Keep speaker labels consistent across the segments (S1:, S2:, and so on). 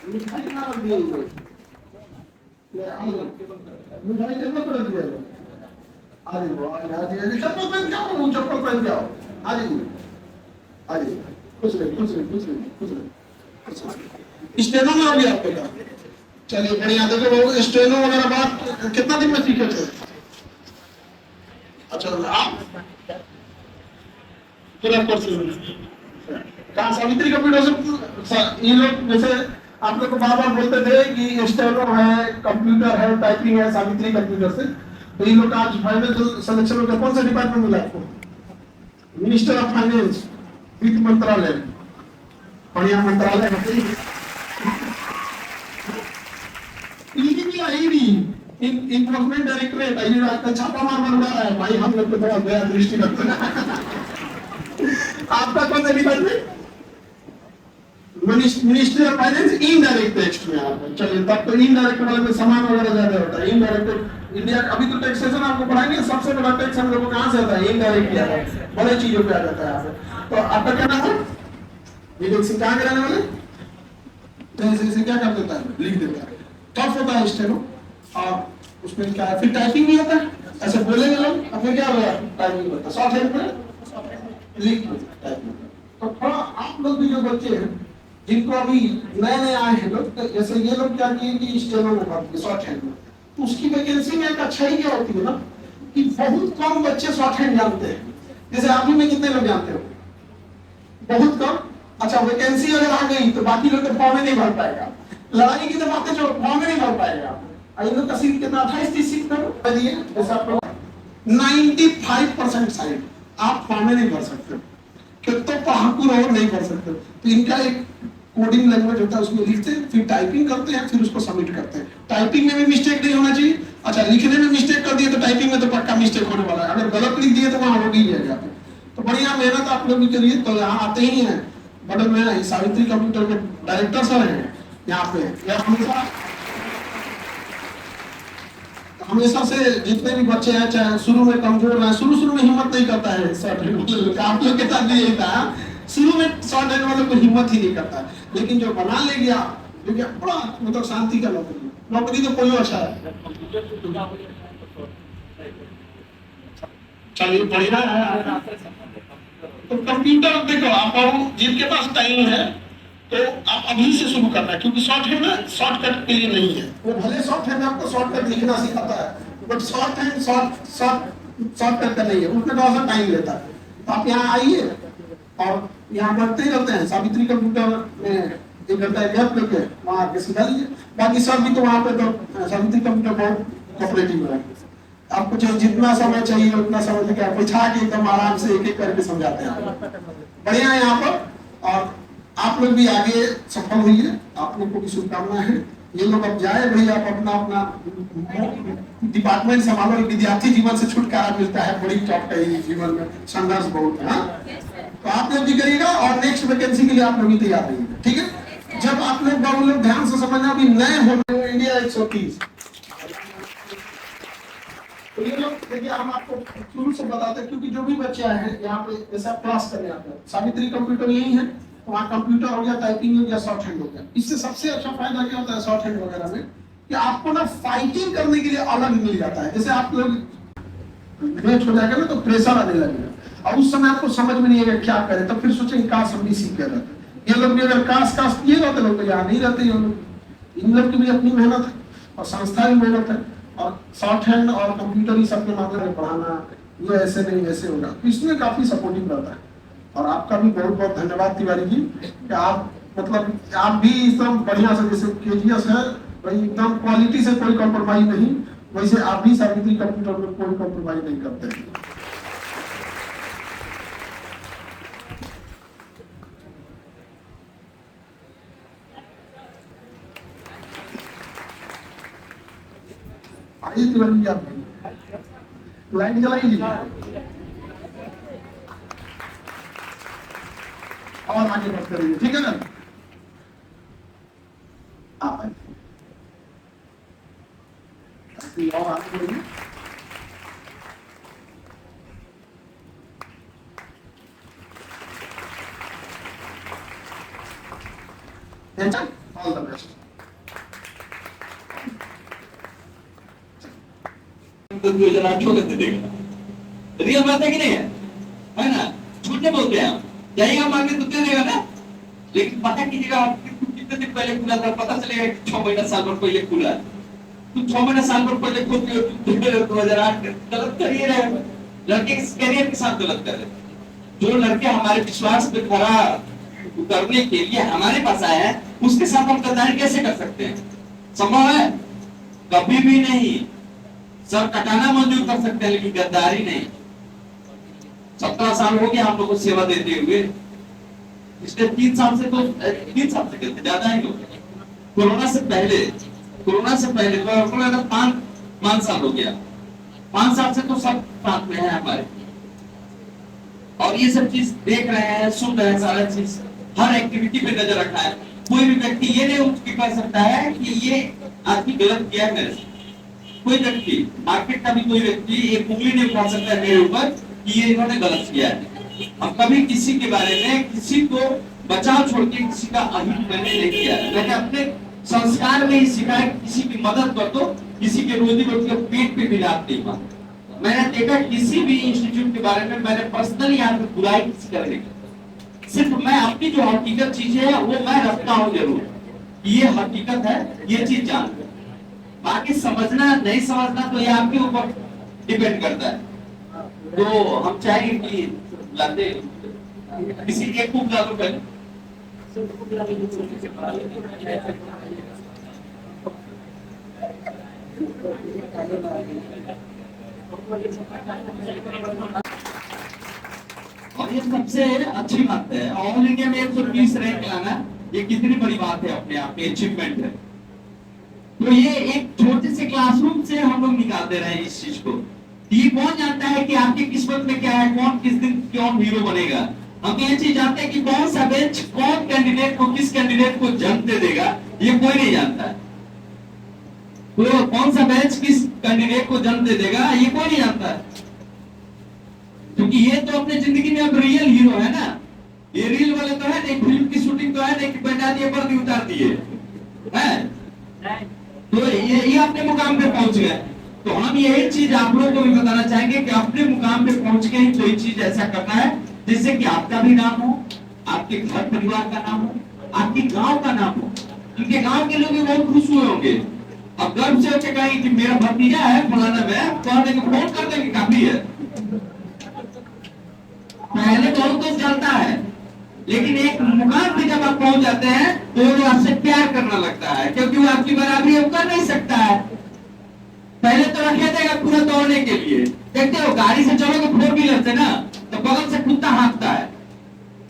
S1: मिठाई कहाँ रख दिए ये? मिठाई टेबल पर रख दिया है। आ जाइए, आ जाइए, चप्पल पहन के आओ, चप्पल पहन के आओ, आ जाइए, आ जाइए, कुछ नहीं, कुछ नहीं, कुछ नहीं, कुछ नहीं। स्टेनो में हो गया आपका काम? चलिए बढ़िया। देखो बाबू, स्टेनो वगैरह बात कितना दिन में सीखे थे? अच्छा, आप पूरा कोर्स कहाँ? सावित्री कंप्यूटर से ये लोग जैसे आप लोग को बार बार बोलते थे कि स्टेनो है, कंप्यूटर है, टाइपिंग है, सावित्री कंप्यूटर से। तो ये लोग आज फाइनल सिलेक्शन में कौन सा डिपार्टमेंट मिला आपको? मिनिस्टर ऑफ फाइनेंस, वित्त मंत्रालय। बढ़िया मंत्रालय है। ईडी भी है, ईडी, इन्फोर्समेंट डायरेक्टरेट, ये आपका छापा मार बन रहा है भाई, हम लोग को थोड़ा दया दृष्टि रखते हैं। आपका कौन सा department? Ministry of finance, indirect tax में आता है। चलिए, तब तो इनडायरेक्ट वाले में सामान वगैरह ज्यादा होता है। इनडायरेक्ट इंडिया अभी तो टैक्सेशन आपको पढ़ाएंगे, सबसे बड़ा टैक्स हम लोगों को कहाँ से आता है? इनडायरेक्ट आता है, बड़े चीजों पे आ जाता है यहाँ। तो आपका क्या नाम है? विवेक सिंह। कहाँ के रहने वाले? तो ऐसे क्या कर देता है? लिख देता है। टफ होता है स्टेनो, और उसमें क्या है, फिर टाइपिंग भी होता है। ऐसे बोलेंगे लोग, अपने क्या होगा? टाइपिंग होता है, शॉर्ट हैंड में लिख टाइपिंग। तो थोड़ा आप लोग भी जो बच्चे हैं, जिनको अभी नए नए आए हैं लोग, तो जैसे ये लोग क्या किए कि स्टेनो में भर्ती, शॉर्ट हैंड में, तो उसकी वैकेंसी में एक अच्छाई क्या होती है ना, कि बहुत कम बच्चे शॉर्ट हैंड जानते हैं। जैसे आप ही में कितने लोग जानते हो? बहुत कम। अच्छा, वैकेंसी अगर आ गई तो बाकी लोग तो फॉर्म ही नहीं भर पाएगा। लड़ाई की तो बातें जो फॉर्म ही नहीं भर पाएगा। इन लोग का सीट कितना? 28-30 सीट कर दिए। जैसे आप 95% साइड आप फॉर्म ही नहीं भर सकते, तो पढ़ाकू रहो, नहीं भर सकते। तो इनका एक कोडिंग लैंग्वेज होता है, उसमें लिखते हैं, फिर टाइपिंग करते हैं, फिर उसको सबमिट करते हैं। टाइपिंग में भी मिस्टेक नहीं होना चाहिए। अच्छा, लिखने में मिस्टेक कर दिए तो टाइपिंग में तो पक्का मिस्टेक होने वाला है। अगर गलत लिख दिए तो वहां हो ही जाएगा। तो बढ़िया मेहनत आप लोग भी करिए। तो यहाँ आते ही हैं बगल में सावित्री कंप्यूटर के डायरेक्टर सर हैं यहाँ पे। हमेशा से जितने भी बच्चे हैं, चाहे शुरू में कमजोर है, शुरू में हिम्मत नहीं करता है शॉर्ट हैंड। आप लोग के साथ भी यही था, शुरू में शॉर्ट हैंड वालों को हिम्मत ही नहीं करता। लेकिन जो बना ले गया, बड़ा मतलब शांति का नौकरी तो कोई अच्छा है। चलिए बढ़िया है। तो कंप्यूटर देखो, आप जिनके पास टाइम है तो आप अभी से शुरू करना है, क्योंकि शॉर्ट हैंड ना शॉर्टकट के लिए नहीं है। वो भले शॉर्ट हैंड आपको शॉर्टकट लिखना सिखाता है, बट शॉर्ट हैंड शॉर्टकट का नहीं है, उसमें थोड़ा सा टाइम लेता है। तो आप यहाँ आइए और यहाँ पढ़ते ही रहते हैं। सावित्री कंप्यूटर में 1 घंटा गैप लेके वहाँ आके सिखा लीजिए। बाकी सब भी तो वहाँ पे तो सावित्री कंप्यूटर बहुत कोऑपरेटिव है। आपको जितना समय चाहिए उतना समय लेके आप बिछा के एकदम आराम से एक एक करके समझाते हैं। बढ़िया है यहाँ पर। और आप लोग भी आगे सफल होइए, आप लोग को भी शुभकामनाएं हैं। ये लोग अब जाए भाई, आप अपना अपना डिपार्टमेंट संभालो। विद्यार्थी जीवन से छुटकारा मिलता है, बड़ी टॉप है जीवन में, संघर्ष बहुत है। तो आप लोग भी करिएगा और नेक्स्ट वैकेंसी के लिए आप लोग भी तैयार रहिएगा, ठीक है। जब आप लोग ध्यान से समझना, अभी नए होने इंडिया 130। तो ये लोग देखिए, हम आपको शुरू से बताते हैं, क्योंकि जो भी बच्चे आए हैं यहाँ पे जैसा क्लास करने आते हैं, सावित्री कंप्यूटर यही है, वहाँ कंप्यूटर हो गया, टाइपिंग हो गया, शॉर्ट हैंड हो गया। इससे सबसे अच्छा फायदा क्या होता है शॉर्ट हैंड वगैरह में, कि आपको ना फाइटिंग करने के लिए अलग मिल जाता है। जैसे आप लोग मैच हो जाएगा ना तो प्रेशर आने लगेगा, और उस समय आपको समझ में नहीं आएगा क्या करें, तो फिर सोचेंगे काश हम भी सीख गए रहते। ये लोग भी अगर काश किए रहते लोग तो यहाँ नहीं रहते। इन लोग की भी अपनी मेहनत है और संस्था की मेहनत है, और शॉर्ट हैंड और कंप्यूटर ही सबके माध्यम में पढ़ाना, ये ऐसे नहीं वैसे होगा, तो इसमें काफी सपोर्टिव रहता है। और आपका भी बहुत बहुत धन्यवाद तिवारी जी, कि आप मतलब आप भी एकदम बढ़िया से, जैसे केजीएस है भाई, एकदम क्वालिटी से कोई कॉम्प्रोमाइज नहीं, वैसे आप भी सावित्री कंप्यूटर में कोई कॉम्प्रोमाइज नहीं करते। आइए तिवारी जी, आप लाइट जलाइए और आगे बात करिए, ठीक है ना। आप और आगे बढ़िए। All the best.
S2: तो योजना ठोकर दे देगा, रियल बात है कि नहीं है ना? झूठ नहीं बोलते हैं हम, जाइएगा मांगे तो दे देगा ना। लेकिन पता कीजिएगा आप कितने दिन पहले खुला था, पता चलेगा 6 महीना साल भर पहले खुला है। तुम 6 महीना साल भर पहले खुद 2008 गलत कर ही रहे हो, लड़के के कैरियर के साथ गलत कर रहे। जो लड़के हमारे विश्वास पे खरा उतरने के लिए हमारे पास आए हैं, उसके साथ हम गद्दारी कैसे कर सकते हैं? संभव है? कभी भी नहीं। सर कटाना मंजूर कर सकते हैं लेकिन गद्दारी नहीं। 17 साल हो गया हम लोग को सेवा देते हुए, पिछले 3 साल से तो 3 साल से कहते ज्यादा ही लोग। कोरोना से पहले तो 5 साल हो गया, 5 साल से तो सब साथ में है हमारे, और ये सब चीज देख रहे हैं, सुन रहे हैं, सारा चीज हर एक्टिविटी पे नजर रखा है। कोई भी व्यक्ति ये नहीं उठ के कह सकता है कि ये आदमी गलत किया है मेरे से। कोई व्यक्ति, मार्केट का भी कोई व्यक्ति एक उंगली नहीं उठा सकता है मेरे ऊपर कि ये इन्होंने गलत किया है। अब कभी किसी के बारे में किसी को बचाव छोड़ के किसी का अहित मैंने नहीं किया है। मैंने अपने संस्कार में ही सीखा है, किसी की मदद कर दो, किसी के रोजी रोटी के पेट पे भी लात नहीं मार। मैंने देखा किसी भी इंस्टीट्यूट के बारे में मैंने पर्सनली यहाँ पे बुराई किसी का नहीं, सिर्फ मैं अपनी जो हकीकत चीजें है वो मैं रखता हूँ जरूर, ये हकीकत है, ये चीज जान। बाकी समझना नहीं समझना तो ये आपके ऊपर डिपेंड करता है। तो हम चाहेंगे कि लाते किसी एक को ला दो पहले। और ये सबसे अच्छी बात है, ऑल इंडिया में 120 रैंक लाना, ये कितनी बड़ी बात है, अपने आप में अचीवमेंट है। तो ये एक छोटे से क्लासरूम से हम लोग निकालते रहे इस चीज को। ये कौन जानता है कि आपकी किस्मत में क्या है, कौन किस दिन कौन हीरो बनेगा? हम तो ये चीज जानते हैं कि कौन सा बेंच कौन कैंडिडेट को, किस कैंडिडेट को जन्म दे देगा, ये कोई नहीं जानता है। तो कौन सा बेंच किस कैंडिडेट को जन्म दे देगा, ये कोई नहीं जानता है, क्योंकि ये तो अपने जिंदगी में अब रियल हीरो है ना। ये रील वाले तो है नहीं, फिल्म की शूटिंग तो है नहीं कि बैठा दिए पर्दे उतार दिए है। तो ये अपने मुकाम पे पहुंच गए। तो हम यही चीज आप लोगों को भी बताना चाहेंगे कि अपने मुकाम पे पहुंच के ही कोई चीज ऐसा करना है जिससे कि आपका भी नाम हो, आपके घर परिवार का नाम हो, आपके गांव का नाम हो। उनके गांव के लोग भी बहुत खुश हुए होंगे। अब गर्व से उसे कहेंगे कि मेरा भतीजा है फलाना में, कह देंगे, फोन कर देंगे, काफी है। पहले बहुत कुछ चलता है, लेकिन एक मुकाम पे जब आप पहुंच जाते हैं तो वो आपसे प्यार करना लगता है, क्योंकि वो आपकी बराबरी अब कर नहीं सकता है। पहले तो रखे देगा पूरा दौड़ने के लिए, देखते हो गाड़ी से चलोगे 4 व्हीलर से ना, तो बगल से कुत्ता हाँकता है,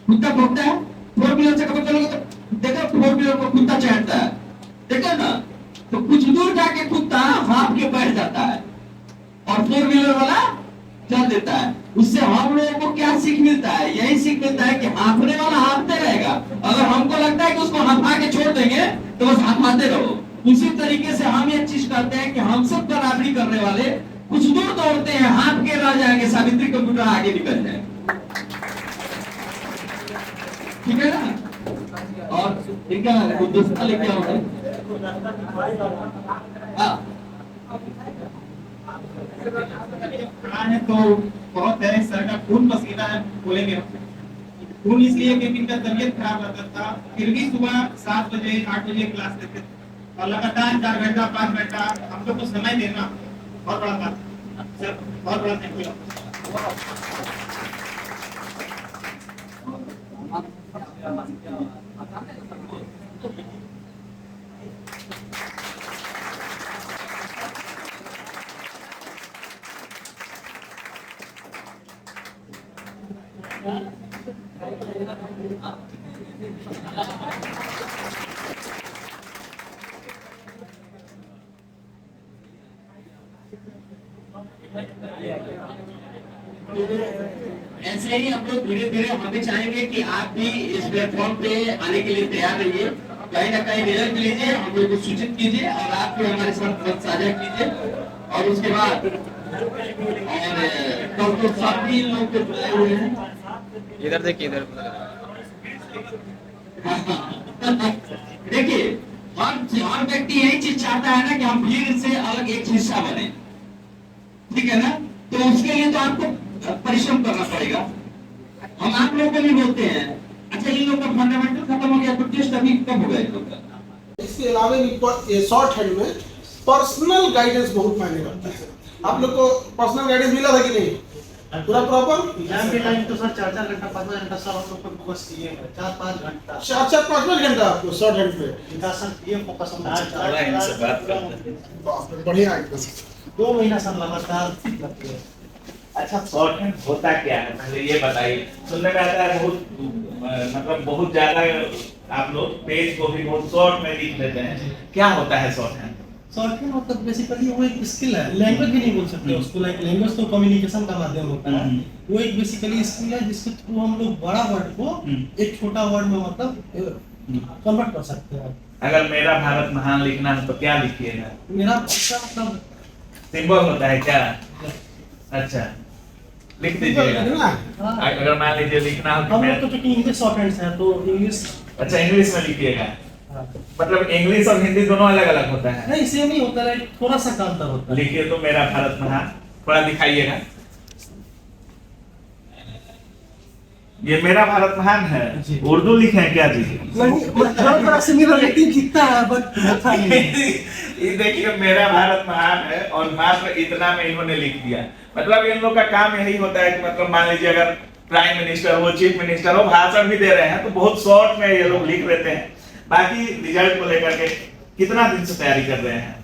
S2: कुत्ता भौंकता है। 4 व्हीलर से कभी चलोगे तो देखो 4 व्हीलर को कुत्ता चढ़ता है, देखो ना। तो कुछ दूर जाके कुत्ता हाँक के बैठ जाता है और 4 व्हीलर वाला चल देता है। उससे हम लोगों को क्या सीख मिलता है? यही सीख मिलता है कि हाँकने वाला हाँकते रहेगा। अगर हमको लगता है कि उसको हाँका के छोड़ देंगे तो बस हाँकते रहो। उसी तरीके से हम ये चीज करते हैं कि हम सब बराबरी करने वाले कुछ दूर दौड़ते हैं, हाँक के रह जाएंगे, सावित्री कंप्यूटर आगे निकल जाए, ठीक है ना। और इनका गुलदस्ता लेके आओ।
S3: है तो बहुत है, सर का खून पसीना है, बोलेंगे खून इसलिए क्योंकि इनका तबीयत खराब रहता था, फिर भी सुबह 7 बजे 8 बजे क्लास लेते थे और लगातार 4 घंटा 5 घंटा हम लोग को समय देना बहुत बड़ा बात सर, बहुत बड़ा थैंक यू।
S2: ऐसे ही हम लोग धीरे धीरे हम भी चाहेंगे कि आप भी इस प्लेटफॉर्म पे आने के लिए तैयार रहिए, कहीं ना कहीं रिजल्ट लीजिए, हम लोग को सूचित कीजिए और आप भी हमारे साथ साझा कीजिए। और उसके बाद और तो सब भी लोग को बुलाए हुए हैं,
S4: इधर देखिए, इधर
S2: देखिए हर व्यक्ति यही चीज चाहता है ना कि हम भीड़ से अलग एक हिस्सा बने, ठीक है ना। तो उसके लिए तो आपको परिश्रम करना पड़ेगा। हम आप लोगों को भी बोलते हैं, अच्छा इन लोगों का फंडामेंटल खत्म हो गया तो टेस्ट अभी कब होगा इन लोग का?
S1: इसके अलावा भी शॉर्ट हैंड में पर्सनल गाइडेंस बहुत मायने रखता है। आप लोग को पर्सनल गाइडेंस मिला था कि नहीं पूरा प्रॉपर?
S3: एग्जाम के टाइम तो सर 4-4 घंटा 5-5 घंटा सर हम लोग को फोकस किए हैं, 4-5 घंटा
S1: 4-4-5 घंटा आपको शॉर्ट हैंड पे
S3: इनका सर ये फोकस हम
S1: बाप रे, बढ़िया एकदम।
S3: 2 महीना सर लगातार लगते हैं।
S4: अच्छा, शॉर्ट हैंड होता क्या है पहले ये बताइए। सुनने में आता है बहुत मतलब बहुत ज्यादा आप लोग पेज को भी बहुत शॉर्ट में लिख लेते हैं। क्या होता है शॉर्ट हैंड?
S3: शॉर्ट हैंड मतलब बेसिकली वो एक स्किल है, लैंग्वेज भी नहीं बोल सकते उसको। लाइक लैंग्वेज तो कम्युनिकेशन का माध्यम होता है, वो एक बेसिकली स्किल है जिसके थ्रू हम लोग बड़ा वर्ड को एक छोटा वर्ड में मतलब कन्वर्ट कर सकते हैं।
S4: अगर मेरा भारत महान लिखना है तो क्या लिखिएगा?
S3: मेरा इसका मतलब
S4: सिंबल होता है क्या? अच्छा, लिख दीजिएगा।
S3: हाँ,
S4: अगर मान लीजिए लिखना हो कि
S3: हम
S4: मैं
S3: लोग तो चूंकि इंग्लिश शॉर्ट हैंड्स है तो इंग्लिश।
S4: अच्छा, इंग्लिश में लिखिएगा।
S3: हाँ।
S4: मतलब इंग्लिश और हिंदी दोनों अलग अलग होता है?
S3: नहीं सेम नहीं होता है, थोड़ा सा का अंतर होता है।
S4: लिखिए तो मेरा भारत महान, थोड़ा दिखाइएगा। ये मेरा भारत महान है।
S3: जी।
S4: उर्दू लिखे हैं क्या जी?
S3: थोड़ा से मेरा रेटिंग दिखता है बट अच्छा नहीं।
S4: ये देखिए मेरा भारत महान है और मात्र इतना में इन्होंने लिख दिया। मतलब इन लोग का काम यही होता है कि मतलब मान लीजिए अगर प्राइम मिनिस्टर हो, चीफ मिनिस्टर हो, भाषण भी दे रहे हैं तो बहुत शॉर्ट में ये लोग लिख लेते हैं। बाकी रिजल्ट को लेकर के कितना दिन से तैयारी कर रहे हैं?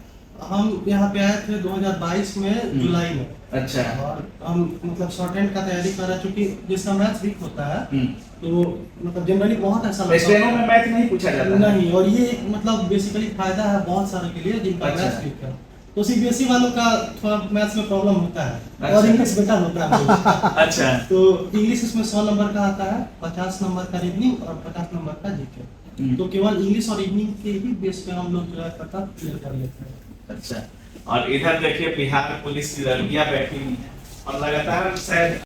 S3: हम यहाँ पे आए थे 2022 में जुलाई में।
S4: अच्छा।
S3: और हम मतलब शॉर्ट हैंड का तैयारी कर रहे हैं क्योंकि जिसका मैथ्स वीक होता है तो मतलब जनरली बहुत ऐसा लगता
S4: स्टेनो में मैथ नहीं पूछा जाता है?
S3: नहीं, और ये एक मतलब बेसिकली फायदा है बहुत सारे के लिए जिनका
S4: अच्छा।
S3: मैथ्स वीक है। तो सीबीएसई वालों का थोड़ा मैथ्स में प्रॉब्लम होता है
S4: अच्छा।
S3: और इंग्लिश बेटर होता है।
S4: अच्छा।
S3: तो इंग्लिश इसमें 100 नंबर का आता है, 50 नंबर का रीजनिंग और 50 नंबर का जीके। तो केवल इंग्लिश और रीजनिंग के ही बेस पे हम लोग जो है पता क्लियर कर लेते हैं।
S4: अच्छा, और इधर देखिए बिहार पुलिस की लड़कियां बैठी हुई हैं और लगातार शायद